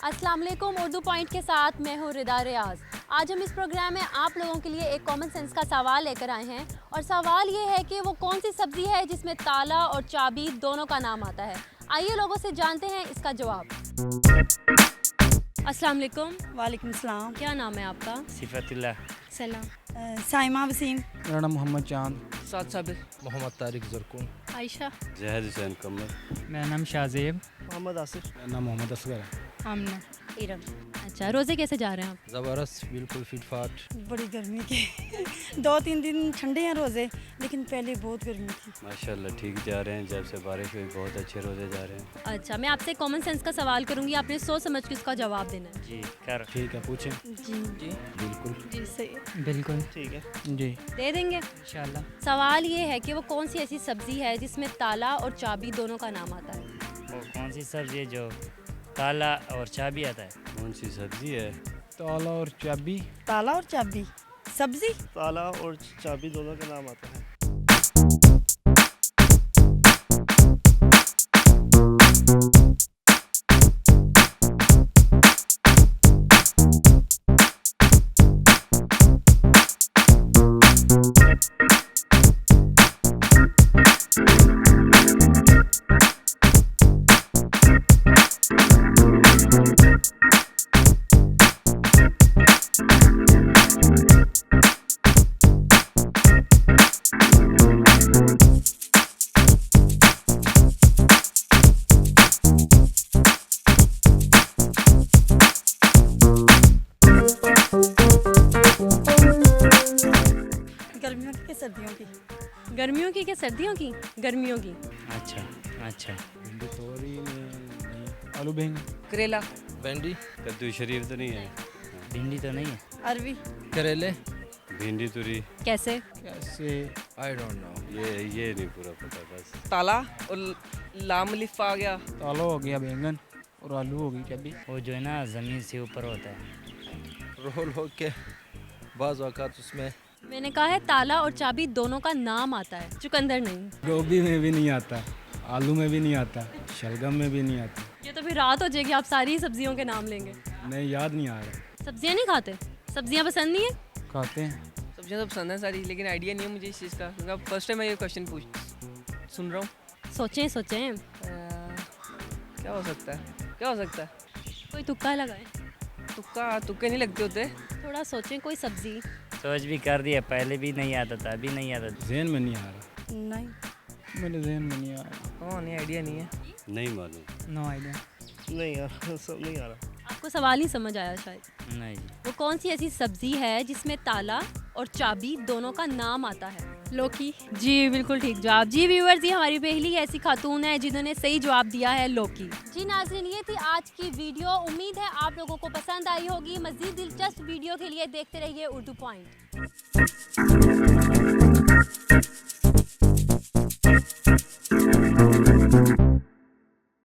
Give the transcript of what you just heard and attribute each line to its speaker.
Speaker 1: अस्सलाम वालेकुम। उर्दू पॉइंट के साथ मैं हूँ रिदा रियाज। आज हम इस प्रोग्राम में आप लोगों के लिए एक कॉमन सेंस का सवाल लेकर आए हैं और सवाल ये है कि वो कौन सी सब्ज़ी है जिसमें ताला और चाबी दोनों का नाम आता है। आइए लोगों से जानते हैं इसका जवाब। अस्सलाम वालेकुम।
Speaker 2: वालेकुम सलाम।
Speaker 1: क्या नाम है आपका?
Speaker 3: सिफतुल्लाह।
Speaker 1: सलाम।
Speaker 2: साइमा वसीम।
Speaker 4: मेरा नाम मोहम्मद चांद।
Speaker 5: साद साबिर।
Speaker 4: मोहम्मद तारिक जरकुन।
Speaker 1: आयशा।
Speaker 3: जहद हुसैन कमर।
Speaker 4: मेरा नाम शाहजेब।
Speaker 5: मोहम्मद आसिफ।
Speaker 4: मेरा नाम मोहम्मद असगर है।
Speaker 2: आमना।
Speaker 1: इरम। अच्छा, रोज़े कैसे जा रहे हैं आप?
Speaker 4: ज़बरदस्त, बिल्कुल फिट फाट।
Speaker 2: बड़ी गर्मी के 2-3 दिन ठंडे हैं रोज़े, लेकिन पहले बहुत गर्मी थी।
Speaker 3: माशाल्लाह ठीक जा रहे हैं, जब से बारिश हुई बहुत अच्छे रोज़े जा रहे हैं।
Speaker 1: अच्छा, मैं आपसे कॉमन सेंस का सवाल करूँगी, आपने सोच समझ के उसका जवाब देना है।
Speaker 3: जी कर।
Speaker 4: ठीक है, पूछें।
Speaker 2: जी
Speaker 5: जी
Speaker 4: बिल्कुल।
Speaker 2: जी सही।
Speaker 4: बिल्कुल
Speaker 5: ठीक है।
Speaker 4: जी
Speaker 1: दे देंगे।
Speaker 4: इंशाल्लाह।
Speaker 1: सवाल ये है कि वो कौन सी ऐसी सब्ज़ी है जिसमें ताला और चाबी दोनों का नाम आता है।
Speaker 3: वो कौन सी सब्जी है जो ताला और चाबी आता है? कौन सी सब्जी है?
Speaker 4: ताला और चाबी।
Speaker 2: ताला और चाबी सब्जी।
Speaker 5: ताला और चाबी दोनों का नाम आता है।
Speaker 2: गर्मियों की सर्दियों की?
Speaker 1: गर्मियों की क्या सर्दियों की? गर्मियों की।
Speaker 3: अच्छा अच्छा।
Speaker 4: भिंडी तोरी में नहीं, आलू बैंगन।
Speaker 5: करेला।
Speaker 4: भिंडी।
Speaker 3: कद्दू शरीफ तो नहीं है?
Speaker 6: भिंडी तो नहीं है।
Speaker 2: अरवी।
Speaker 4: करेले।
Speaker 3: भिंडी तुरी।
Speaker 1: कैसे?
Speaker 4: कैसे? I don't know.
Speaker 3: ये नहीं पूरा पता बस।
Speaker 5: ताला और लाम लिफ आ गया।
Speaker 4: ताला हो गया बैंगन और आलू हो गई चाबी।
Speaker 6: वो जो है ना ज़मीन से ऊपर होता है।
Speaker 7: रोल हो के बाज़ औक़ात उसमें
Speaker 1: मैंने कहा है ताला और चाबी दोनों का नाम आता है, चुकंदर नहीं।
Speaker 4: गोभी में भी नहीं आता, आलू में भी नहीं आता, शलगम में भी नहीं आता।
Speaker 1: ये तो फिर रात हो जाएगी, आप सारी सब्जियों के नाम लेंगे।
Speaker 4: नहीं, याद नहीं आ रहा।
Speaker 1: सब्जियां नहीं खाते? सब्जियां पसंद नहीं है?
Speaker 4: खाते हैं।
Speaker 5: सब्जियां तो पसंद है सारी, लेकिन आइडिया नहीं है मुझे इस चीज़ का, क्योंकि फर्स्ट टाइम मैं ये क्वेश्चन सुन रहा हूँ।
Speaker 1: सोचें सोचें।
Speaker 5: क्या हो सकता है? क्या हो सकता है?
Speaker 1: कोई तुक्का लगाए।
Speaker 5: तुक्के नहीं लगते होते।
Speaker 1: थोड़ा सोचें, कोई सब्जी।
Speaker 6: सोच भी कर दिया, पहले भी नहीं आता था, अभी नहीं आता था।
Speaker 4: जहन में नहीं आ रहा।
Speaker 2: नहीं।
Speaker 4: मेरे जहन में नहीं आ रहा।
Speaker 5: हाँ, नहीं आइडिया नहीं है।
Speaker 3: नहीं मालूम।
Speaker 4: No idea.
Speaker 5: नहीं यार, सब नहीं आ रहा।
Speaker 1: आपको सवाल नहीं समझ आया शायद।
Speaker 6: नहीं जी।
Speaker 1: वो कौन सी ऐसी सब्जी है जिसमें ताला और चाबी दोनों का नाम आता है? लौकी। जी बिल्कुल ठीक जवाब। जी व्यूअर्स, ये हमारी पहली ऐसी खातून है जिन्होंने सही जवाब दिया है, लौकी। जी नाज़रीन, ये थी आज की वीडियो। उम्मीद है आप लोगों को पसंद आई होगी। मज़ीद दिलचस्प वीडियो के लिए देखते रहिए उर्दू पॉइंट।